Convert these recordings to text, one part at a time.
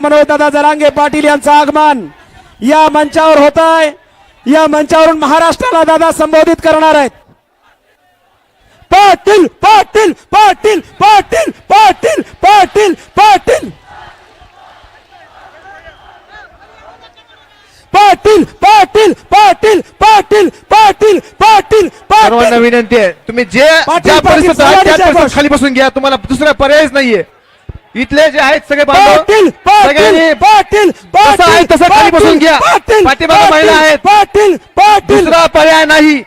मनोजदादा जरांगे पाटील यांचं आगमन या मंचावर होत आहे। या मंचावरून महाराष्ट्राला दादा संबोधित करणार आहेत। पाटील पाटील पाटील पाटील पाटील पाटील पाटील पाटील पाटील पाटील पाटील पाटील पाटील सर्वांना विनंती आहे, तुम्ही ज्या परिस्थितीत आहात त्या परिस्थितीत खाली बसून घ्या, तुम्हाला दुसरा पर्यायच नाहीये। इथले जे आहेत सगळे पाटील पाटील पाटील जसं आहे तसं खाली बसून घ्या। पाठीमागे महिला आहेत, पाटील पाटील दुसरा पर्याय नाही।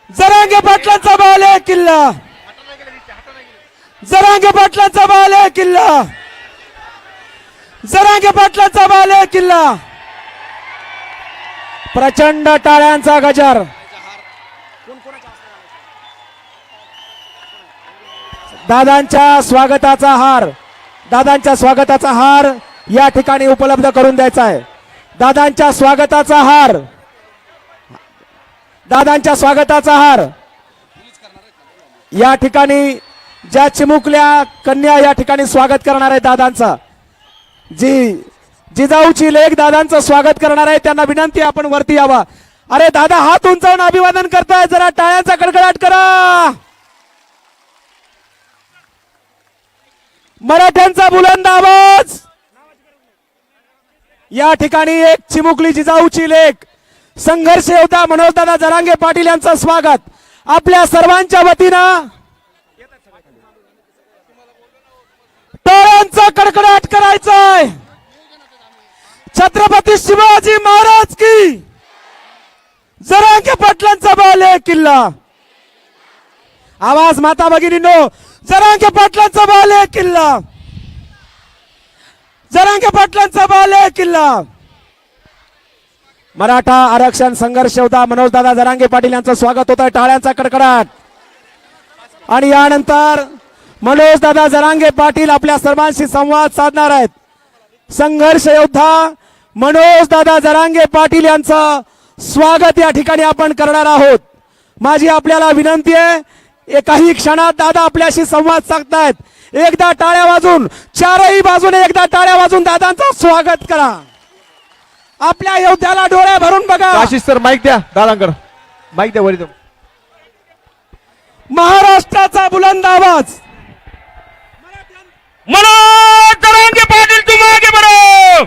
जरांगे पाटलांचा बाले किल्ला, जरांगे पाटलांचा बाले किल्ला, जरांगे पाटलांचा बाले किल्ला। प्रचंड टाळ्यांचा गजर। दादांच्या स्वागताचा हार, दादांच्या स्वागताचा हार या ठिकाणी उपलब्ध करून द्यायचा आहे। दादांच्या स्वागताचा हार, दादांच्या स्वागताचा हार या ठिकाणी ज्या चिमुकल्या कन्या या ठिकाणी स्वागत करणार आहे दादांचा, जिजाऊची लेक दादांचं स्वागत करणार आहे, त्यांना विनंती आपण वरती यावा। अरे दादा हात उंचावून अभिवादन करताय, जरा टाळ्यांचा कडकडाट करा। मराठ्यांचा बुलंद आवाज। या ठिकाणी एक चिमुकली जिजाऊची लेक संघर्ष योद्धा मनोजदादा जरांगे पाटील यांचं स्वागत आपल्या सर्वांच्या वतीनं टाळ्यांचा कडकडाट करायचाय। छत्रपती शिवाजी महाराज की, जरांगे पाटलांचा बाले किल्ला। आवाज माता भगिनींनो, जरांगे पाटलांचा बाले किल्ला, जरांगे पाटलांचा बाले किल्ला। मराठा आरक्षण संघर्ष योद्धा मनोजदादा जरांगे पाटील यांचं स्वागत होत आहे, टाळ्यांचा कडकडाट। आणि यानंतर मनोजदादा जरांगे पाटील आपल्या सर्वांशी संवाद साधणार आहेत। संघर्ष योद्धा मनोजदादा जरांगे पाटील यांचं स्वागत या ठिकाणी आपण करणार आहोत। माझी आपल्याला विनंती आहे, काही क्षणात दादा आपल्याशी संवाद साधतायत। एकदा टाळ्या वाजून, चारही बाजूने एकदा टाळ्या वाजून दादांचं स्वागत करा। आपल्या योद्ध्याला डोळे भरून बघा। आशिष सर माईक द्या, दादांकडे माईक द्या वरी। महाराष्ट्राचा बुलंद आवाज। मनोज जरांगे पाटील तुम आगे बढ़ो,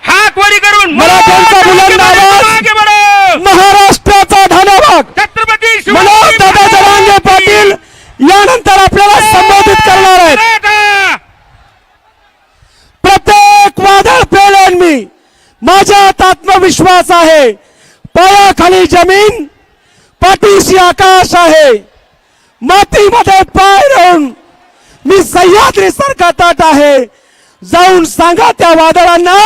हाथ वरी करून मराठ्यांचा बुलंद आवाज, आगे बढ़ो। महाराष्ट्राचा धन्यवाद। छत्रपती मनोजदादा जरांगे पाटील यानंतर आपल्याला संबोधित करणार आहेत। प्रत्येक वादळ पेलेन मी, माझ्यात आत्मविश्वास आहे। पायाखाली जमीन, पाठीशी आकाश आहे। मातीमध्ये पाय रोवून मी सह्याद्री सारखा ताट आहे। जाऊन सांगा त्या वादळांना,